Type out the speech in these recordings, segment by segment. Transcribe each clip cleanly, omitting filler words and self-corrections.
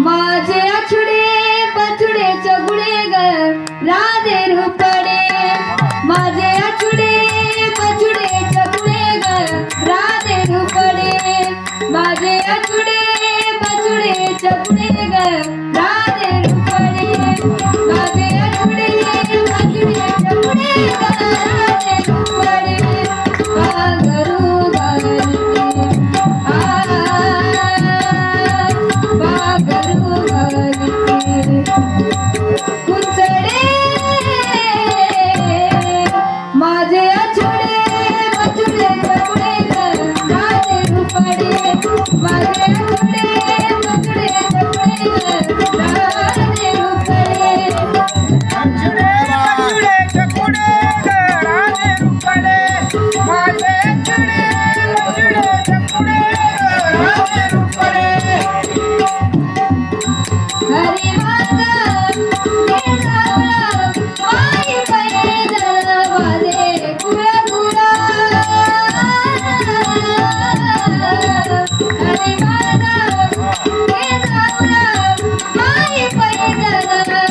माझे अछुडे बछुडे चगुडे ग राधे रूपडे माझे अछुडे बछुडे चगुडे ग राधे रूपडे माझे अछुडे बछुडे चगुडे ग राधे रूपडे माझे अछुडे बछुडे चगुडे ग राधे रूपडे बागरू माझे अछुडे बछुडे चगुडे ग राधे रूपडे माझे अछुडे बछुडे चगुडे ग राधे रूपडे अछुडे बछुडे चगुडे ग राधे रूपडे माझे अछुडे बछुडे चगुडे ग राधे रूपडे हरी माग माई पैदल वादे गुळा गुळा हरी माग माई पैदल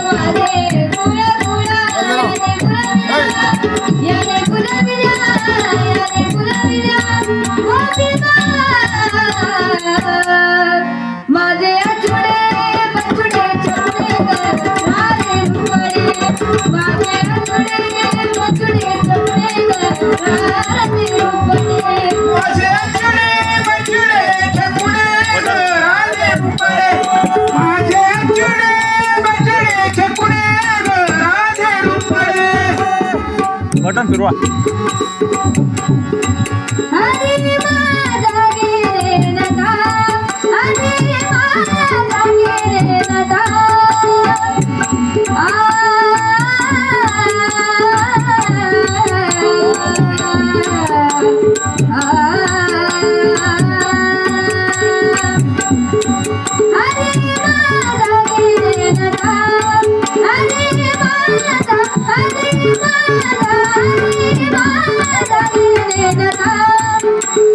वादे गुळा गुळा याने गुलाबिया गोपीबा माझे अछुडे बछुडे चगुडे ग राधे रूपडे माझे अछुडे बछुडे चगुडे ग राधे रूपडे माझे अछुडे बछुडे चगुडे ग राधे रूपडे माझे अछुडे बछुडे चगुडे ग राधे रूपडे बटन फिरवा हरी माझा गेले नदा हरी माझा गेले नदा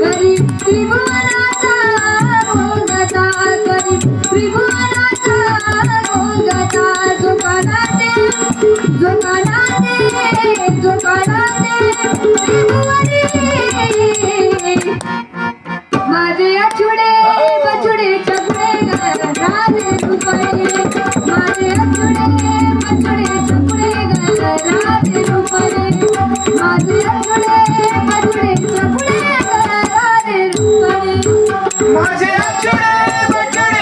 करी त्रिभुवनाचा गोंगटा करी त्रिभुवनाचा गोंगटा जोकानाते त्रिभुवनी माझे अछुडे बछुडे चगुडे ग राधे रूपडे माझे अछुडे बछुडे चगुडे ग राधे रूपडे माझे अछुडे बछुडे चगुडे ग राधे रूपडे माझे अछुडे बछुडे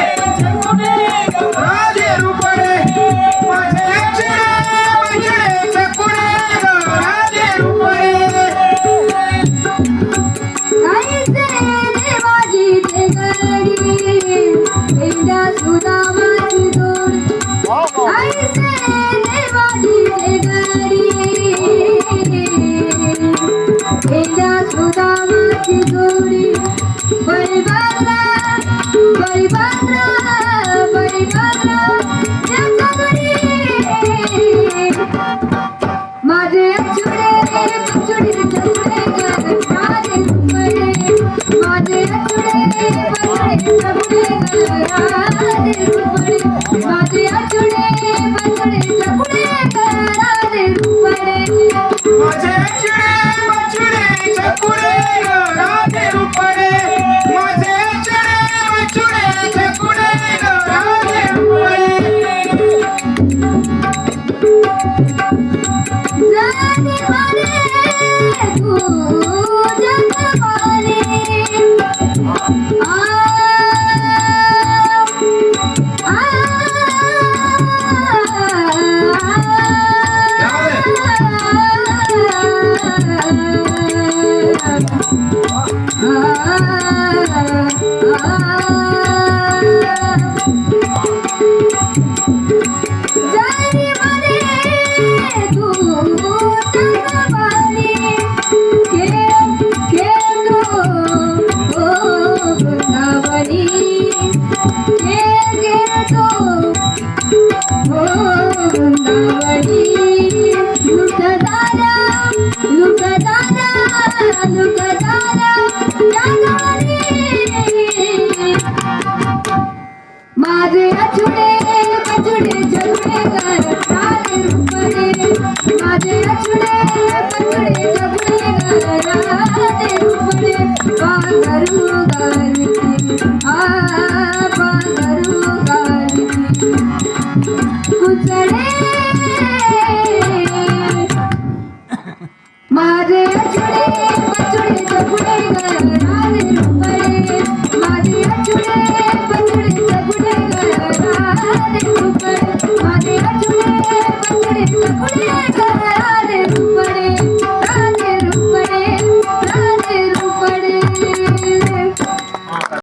चगुडे ग राधे रूपडे माझे अछुडे बछुडे चगुडे ग राधे रूपडे ऐसे देवाजी ते गडी एवढ्या सुदामाची जोड ऐसे देवाजी ते गडी एवढ्या सुदामाची जोडी बळीभद्रा त्याच्या घरी माझे अछुडे बछुडे चगुडे ग राधे रूपडे माझे अछुडे बछुडे चगुडे ग राधे रूपडे माझे अछुडे बछुडे चगुडे ग राधे रूपडे माझे अछुडे बछुडे चगुडे ग राधे रूपडे माझे अछुडे बछुडे चगुडे ग राधे रूपडे जाने वाले तू जगवाले जाने वाले तू जगवाले हो माझे अछुडे बछुडे जगुडे ग राधे रुपडे माझे अछुडे बछुडे जगुडे ग राधे रुपडे वाघरू गाली आ